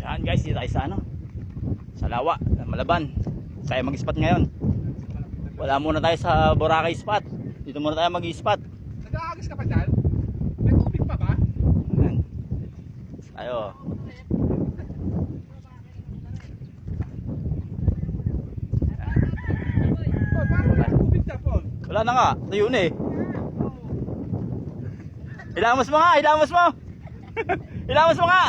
Yan guys, dito tayo sa ano, sa Lawa, Malaban. Tayo mag-spot ngayon. Wala muna tayo sa Boracay spot. Dito muna tayo mag-spot. Nag-aagis ka pa dyan? May tubig pa ba? Yan. Tayo. Paul, parang may tubig na, Paul. Wala na nga, tayo na eh. Ilamos mo nga, ilamos mo. Ilamos mo nga.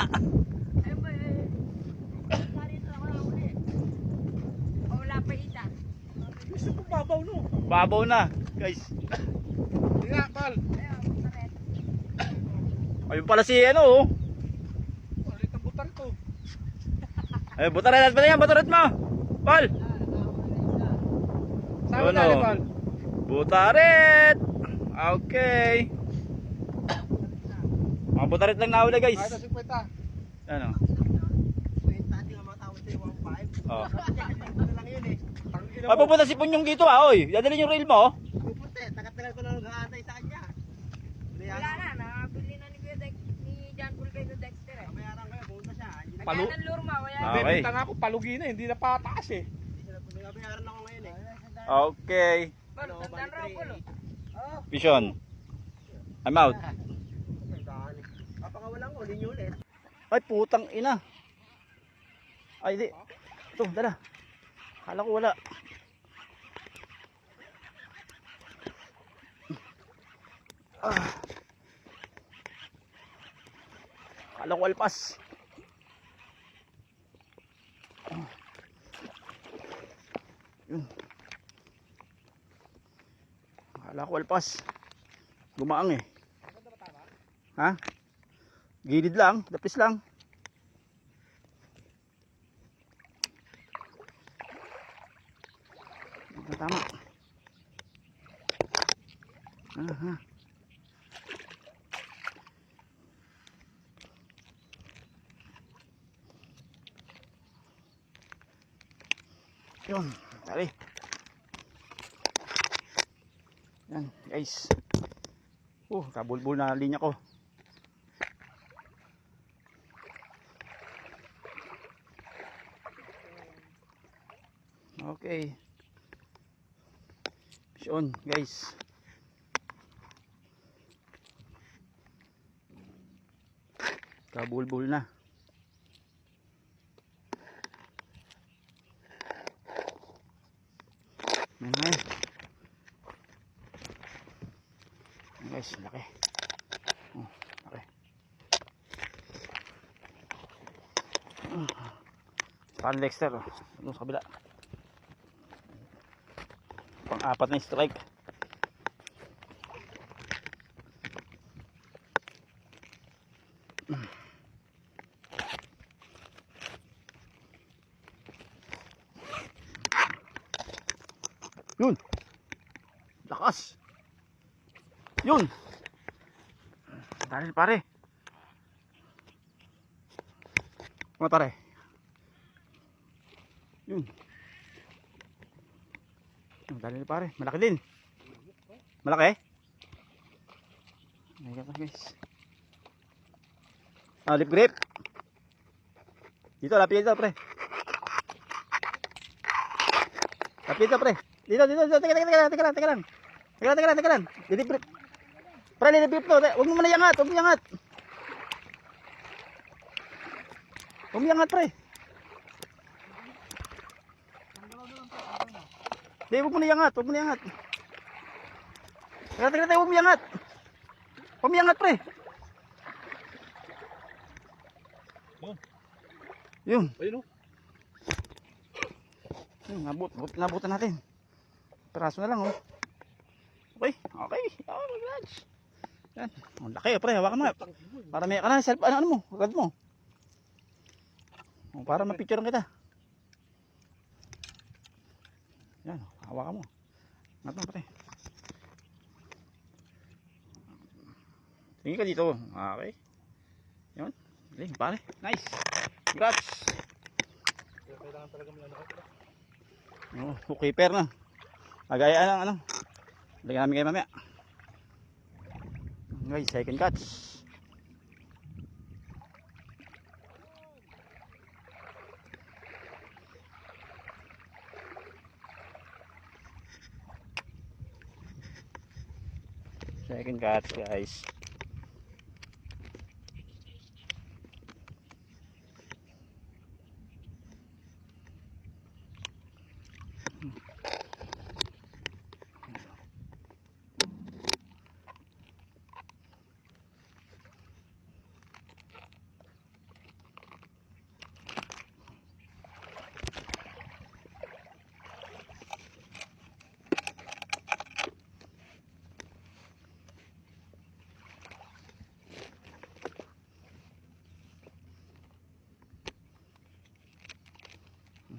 Gusto ko babaw no. Babaw na, guys. Hindi nga, Paul. Ayun pala si ano oh. Ulit ang butar ko. Ay, butaret pa yan, butaret mo. Paul. Saan Ano? na ni Paul? Butaret. Okay. Mga butaret lang nahuli guys. Ay, nasa 50. Ano? Oh. Ay, pupunta si Punyong dito ah, oy. Dadalhin yung reel mo oh. Nakatagal ko na nag-aantay sa kanya. Wala na, nakabili na ni Kuya ni John Paul kay Dexter eh. Bayaran kayo, buong na siya. Palu? Kaya ng lurma, kaya Ah. Okay. Bebenta nga ako, palugi na, hindi na pataas eh. Bayaran ako ngayon eh. Okay. Paul, tandaan raw Paul. Vision. I'm out. Papakawalan ko, ninyo ulit. Ay, putang ina. Ay, di. Ito, dala. Kala ko wala. Ah. Kala ko alpas. Yun. Kala ko alpas. Gumaang eh. Ha? Gilid lang, dapis lang. Tama. Aha. Yun, tali. Yan, guys. Kabulbul na linya ko. Okay. Fish on, guys. Kabulbul na. Ayan. Guys, laki. Oh, laki. Pan Dexter, oh. Doon sa kabila. Pang-apat na strike. Yun. Lakas. Yun. Dali pare. Mga pare. Yun. Dali pare. Malaki din. Malaki. Ayan guys. Lip grip. Dito, lapit dito pre. Lapit dito pre. Dito, teka lang. Lilip grip. Pre, lilip grip to. Huwag mo muna iangat, huwag mo iangat. Huwag mo iangat pre. Hindi, huwag mo na iangat, huwag mo na iangat. Teka, huwag mo iangat. Huwag mo iangat pre. Yun. Ayun o. Nabutan natin. Peraso na lang oh. Okay. Oh my gosh. Yan. Ang laki pre, hawakan mo nga. Para may ka na self ano mo, rod mo. Oh, para ma-picturean kita. Yan, hawakan mo. Nato pre. Tingin ka dito. Okay. Yan. Galing pare. Nice. Congrats. Kailangan talaga mo lang ako. Oh, keeper na. Agayaan lang ano. Lagyan namin kayo mamaya. Guys, second catch. Second catch guys.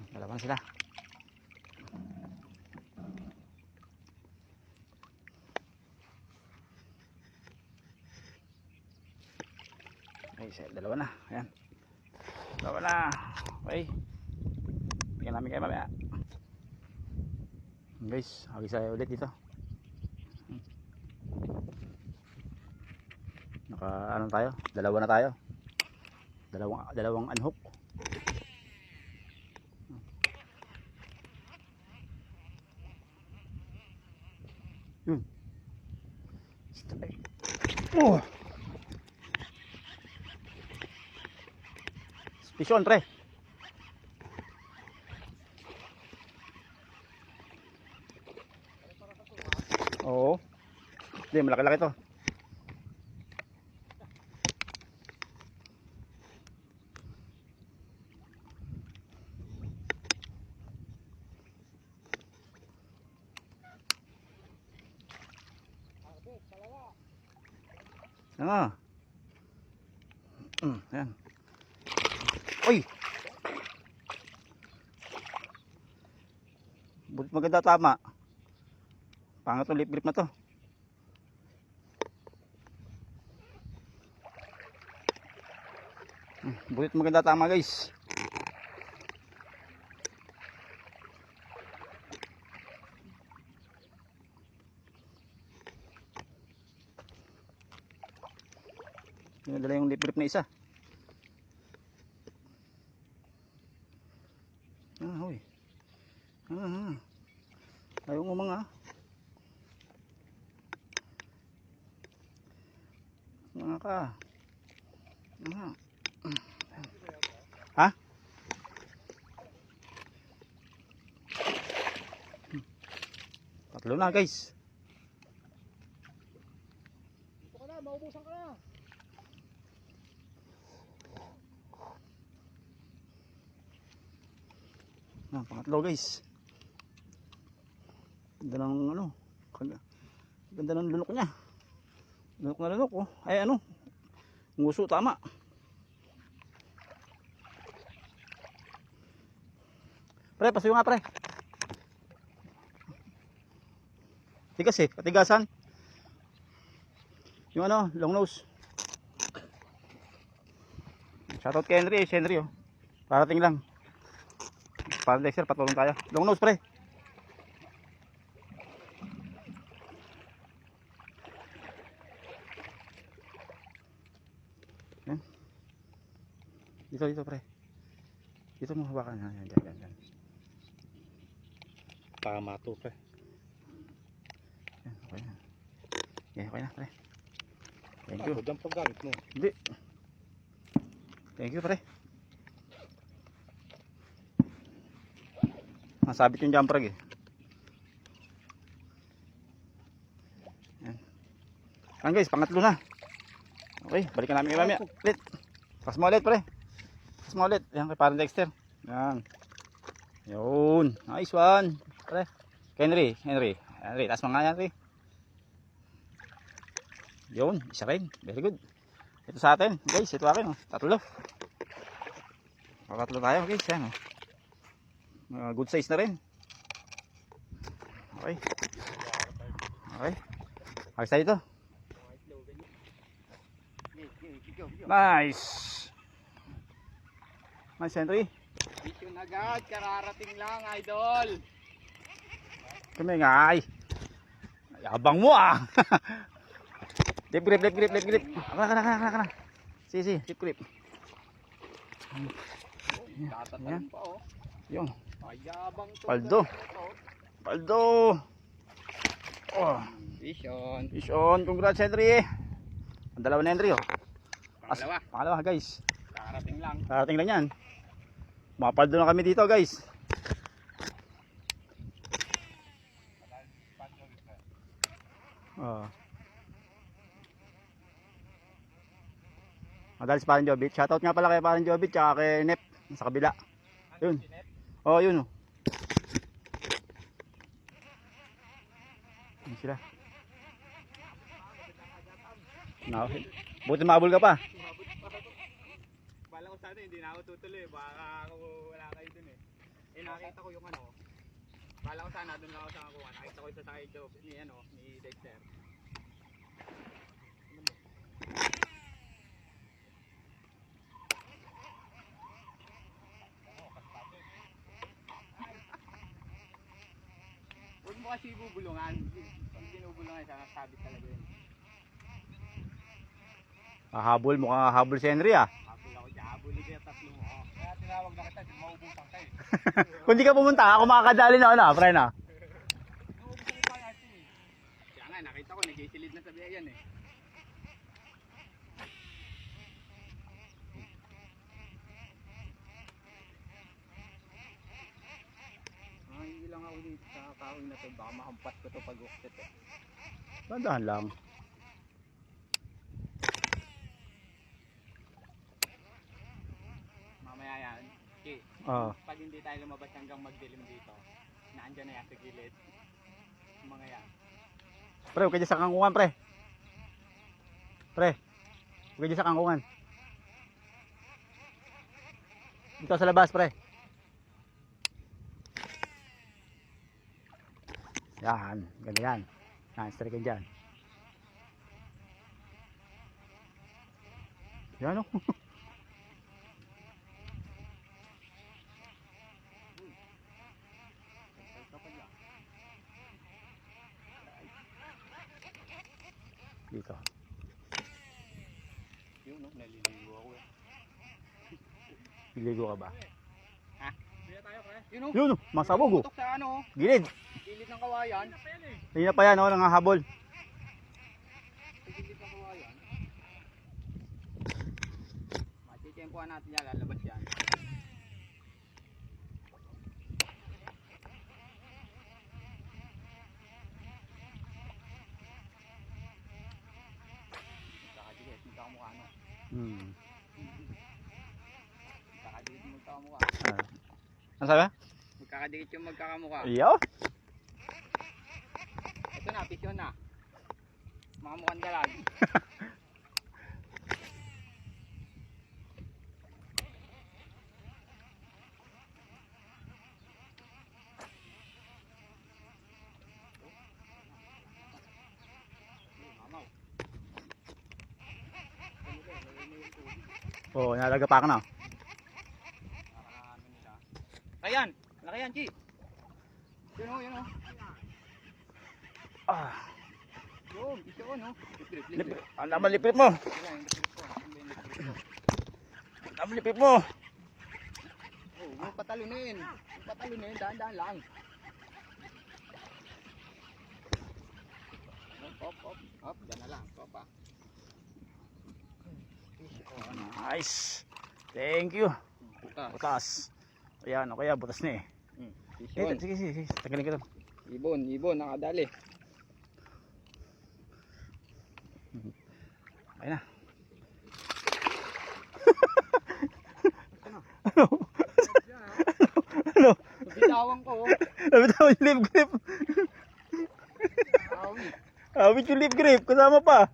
Dalawa na sila. Okay, dalawa na. Ayan. Dalawa na. Okay. Bigyan namin kayo mamaya. Guys, hagis tayo ulit dito. Naka ano tayo? Dalawa na tayo. Dalawang unhook. Yun. Oh. Suspicion pre. Oo. Hindi, malaki-laki to. Ah. Ayan. Uy. Buti maganda tama. Pangat ng lip-grip na to. Buti maganda tama guys. Pinadala yung lip grip na isa. Huy. Ayaw mo mga. Mga ka. Ha? Tatlo na guys. Dito ka na, maubusan ka na. Pangatlo guys. Ganda ng ano, ganda ng lunok niya. Lunok na lunok oh. Ay ano, nguso tama. Pre, pasuyo nga pre. Tigas eh, patigasan. Yung ano, long nose. Shoutout kay Henry oh. Parating lang. Parang Dexter, patulong tayo. Long nose pre. Yan. Dito pre. Dito mo hawakan. Yan. Pamato pre. Yan, okay na. Yan, okay na pre. Thank you. Diyan paggamit mo. Hindi. Thank you pre. Nasabit yung jump rig eh. Yan. Yan guys, pangatlo na. Okay, balikan namin kayo mamaya. Ulit. Pas mo ulit pre. Pas mo ulit. Yan kay parang Dexter. Yan. Yun. Nice one. Pre. Henry. Taas mo nga yan Henry. Yun. Isa rin. Very good. Ito sa atin. Guys, ito akin. Oh. Tatlo. Tatlo tayo guys. Yan oh. Good size na rin. Okay. Ayos tayo ito. Nice. Nice Henry. Ito na agad, kararating lang idol. Kami nga ay. Yabang mo ah. Lip grip. Kana. Si, lip grip. Tatatalon pa oh. Yung. Ayabang to. Paldo. Oh, Fish on. fish on. Congrats, Henry. Ang dalawa na Henry, oh. Pangalawa. Pangalawa, guys. Kakarating lang. Karating lang yan. Mapaldo na kami dito, guys. Oh. Madalis Parin Jobit. Shoutout nga pala kay Parin Jobit tsaka kay Nep sa kabila. Yun. Oh, yun, oh. Yun sila. No. Buti mabul ka pa. Bala ko sana hindi na ako tutuloy. Baka wala kayo dun eh. Eh nakita ko yung ano. Bala ko sana dun lang ako sa kakuha. Nakita ko isa sa side job ni ano, ni Dexter. Huwag mo kasi bubulungan. Pag binubulungan, sana sabit talaga yun. Hahabol, mukhang hahabol si Henry, ah. Habol ako dyan, habulin ko yung tatlo mo. Kaya tinawag na kita, di maubusan ka eh. Kung di ka pumunta, ako makakadali na ako na, pre na. Maubusan ko pa kasi eh. Kaya nga, nakita ko, nagsisilid na sa biyayan eh. Hindi lang ako dito sa kahoy na to, baka mahampas ko to pag uksit eh. Tandahan lang. Mamaya yan, okay. Oo. Pag hindi tayo lumabas hanggang magdilim dito, naandyan na yan sa gilid. Mga yan. Pre, huwag ka dyan sa kangkungan, pre. Pre, huwag ka dyan sa kangkungan. Dito sa labas, pre. Yan, ganda yan. Yan, strike yan dyan. Yan, oh. Dito. Yun no, naliligo ako eh. Iligo ka ba? Ha? Bila tayo pre. Yun no. Yun, oh, masabog, oh. Tutok sa ano, Gilid. gilid ng kawayan. Hindi na pa yan, oh, nangahabol. Sa gilid ng kawayan. Matitempohan natin yan, lalabas yan. Magkakadikit, magkakamukha no. Magkakadikit yung magkakamukha. Ano sabi? Magkakadikit yung magkakamukha. Iyo. Ito na, pisyon na. Makamukhang dalag. Oh, nalaga pa ka na. Ayan, laki yan, Chi. Yun o, yun o. Ah, Yun, pisyon o. lip, ang naman lipit mo. Ang naman lipit mo. Oh, huwag patalunin. Huwag patalunin, dahan-dahan lang. Hop, dyan na lang. Hop ah. Nice. Thank you. Butas. Butas. Ayan, o kaya butas na eh. Pisyon. Sige, sige, sige. Tagalin ka to. Ibon, nakadali. Ayun na. Ano? Ano? Bitawan ko. Nabitawan yung lip grip. Awi. Awit yung lip grip. Kasama pa.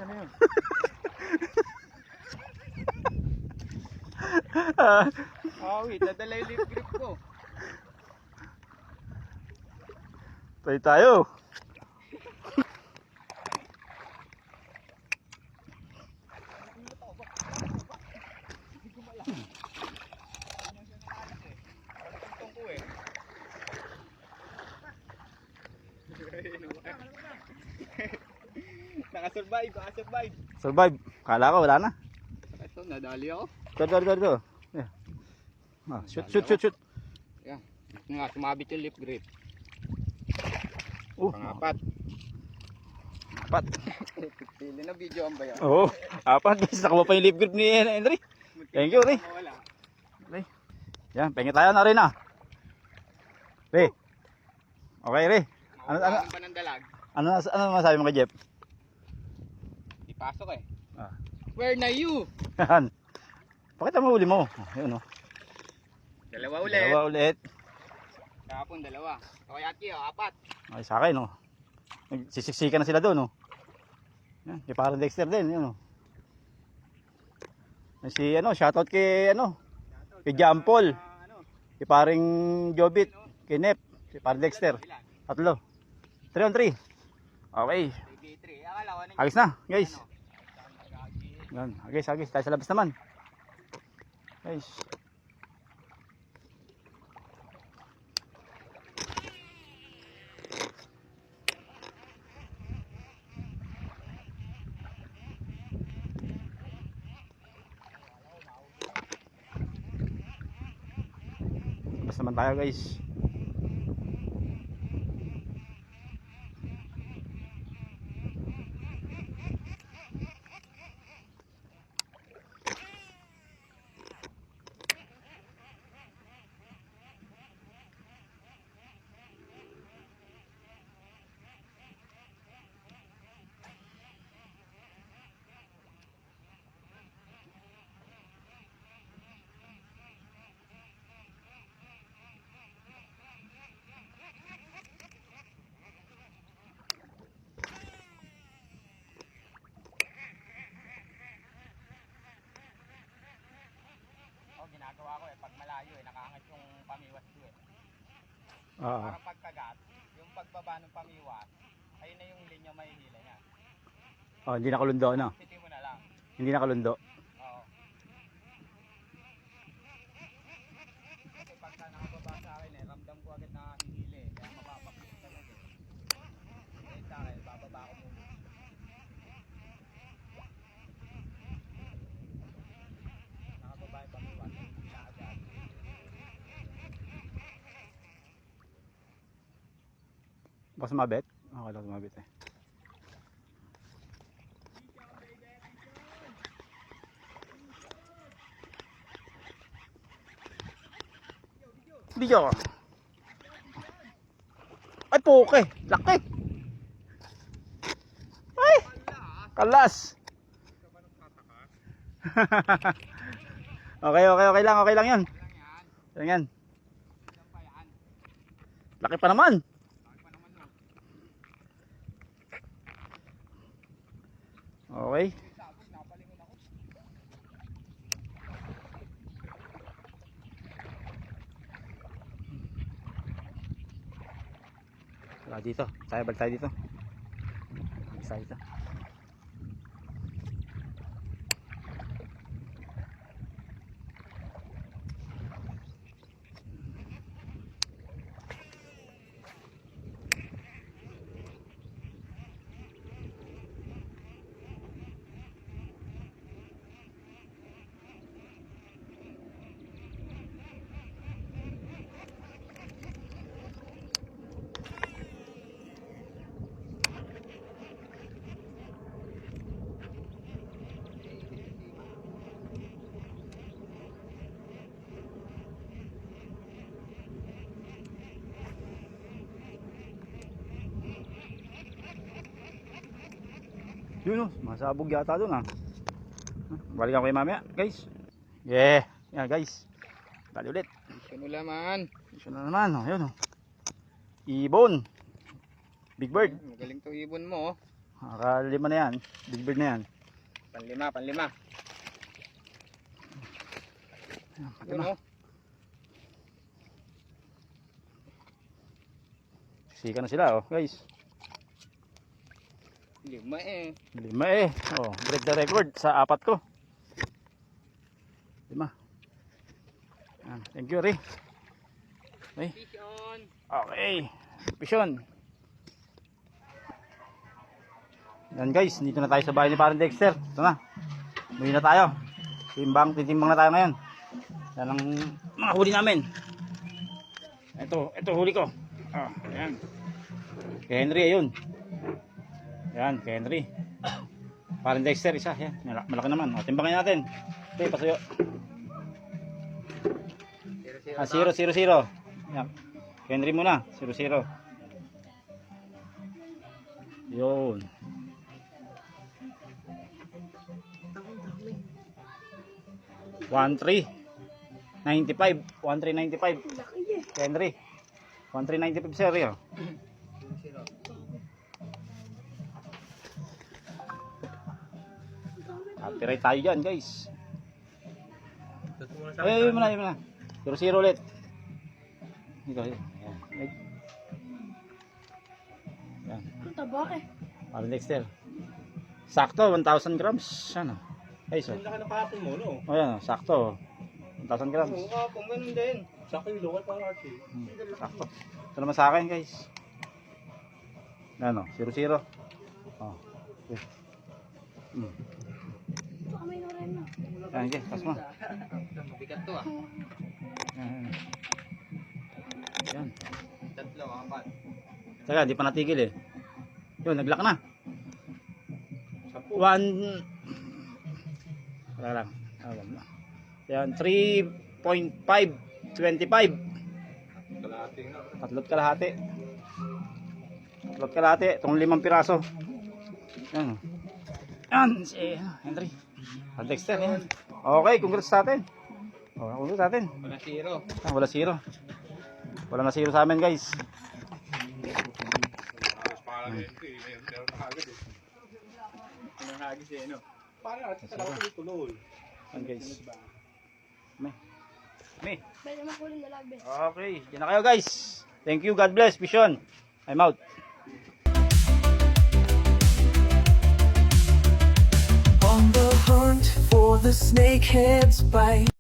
Ano na yun? Awi, dadala yung lip grip ko. Tayo tayo. Nakasurvive. Survive. Kala ko wala na. Ito, nadali ako. Ito. Yeah. Ah, shoot. Yan. Nga, sumabit yung lip grip. Pangapat. Apat. Pili na video ang bayan. Oo. Apat. Guys, nakuha pa yung lip grip ni Henry. Thank you, Ray. Wala. Ray. Yan, pengi tayo na rin ah. Ray. Okay, Ray. Ano Pa ng dalag. ano masabi mo kay Jeff? Ipasok eh. Ah. Where na you? Yan. Pakita mo huli mo. Ayun oh. Dalawa ulit. Dalawa ulit. Kahapon dalawa. Kayaki apat. Okay, sa akin oh. Nagsisiksikan na sila doon oh. Yan, kay parang Dexter din, yun oh. Si shoutout kay kay Jampol. Kay paring Jobit, kay Nep, kay parang Dexter. Tatlo. 3 on 3. Okay. Agis na, guys. Yan, agis. Tayo sa labas naman. Guys. Labas naman tayo, guys. Ginagawa ko pag malayo nakaangat yung pamiwas ko Oo. Para pagkagat, yung pagbaba ng pamiwas, ayun na yung linya may hila niya. Oh, hindi nakalundo no. Siti mo na lang. Hindi nakalundo. Oo. Kasi pagka nakababa sa akin ramdam ko agad na hihila kaya mapapakit ka lang eh. Sa akin, bababa ko muna. Nakababa yung pamiwas. Baka sumabit? Okay lang sumabit eh. Video. Ay puke, laki. Ay, kalas. Okay lang 'yan. Yan yan. Laki pa naman. Okay. Wala dito. Balik tayo dito. Isa dito. Yun oh, masabog yata doon ah. Balikan ko kayo mamaya, guys. Yeah, yan guys. Bali ulit. Ito mo laman. Ito na naman, oh, yun oh. Ibon. Big bird. Magaling to ibon mo. Nakalima na yan. Big bird na yan. Panlima. Yun oh. Sika na sila oh, guys. 5 eh. 5 eh. Oh, break the record sa 4 ko. 5. Thank you, Ray. Okay. Fish on. Okay. Fish on. Yan guys, dito na tayo sa bahay ni Parang Dexter. Ito na. Umuwi na tayo. Titimbang na tayo ngayon. Yan ang mga huli namin. Ito huli ko. Ayan. Kay Henry, ayun. Ayan, kay Henry. Parang Dexter, isa. Ayan, malaki naman. O, timbangin natin. Okay, pasuyo. 0-0. Ayan. Kay Henry muna, 0-0. Yun. $1,395. Henry. 1395 sir yun. Copyright tayo dyan guys. Yun muna. 0-0 ulit. Ito. Yan. Ang taba eh. Parang Dexter. Sakto, 1,000 grams. Ano? Guys, oh. Ang laki ng kahapon mo, no? Oh, yan, sakto. 1,000 grams. Oo, kapong ganun din. Sa kilo, kay para kasi. Sakto. Ito naman sa akin, guys. Ano, 0-0. Oh. Okay. Baka may narin na. Yan, okay, pas mo. Mabigat to ah. Yan. 3, 4. Teka, di pa natigil eh. Yun, naglock na. 1 wala lang. Wala na. Yan, 3.525. Tatlot kalahati. Itong 5 piraso. Yan. Yan, si Henry. Dexter, yan. Okay, congrats sa atin. Congrats sa atin. Wala 0. Wala 0. Wala na 0 sa amin, guys. Anong hagis eh, no? Parang natin sa lakas tuloy. Yan, guys. May. Pwede makulong na lagbe. Okay, yan na kayo, guys. Thank you, God bless. Vision. I'm out. On the hunt for the snakehead's bite.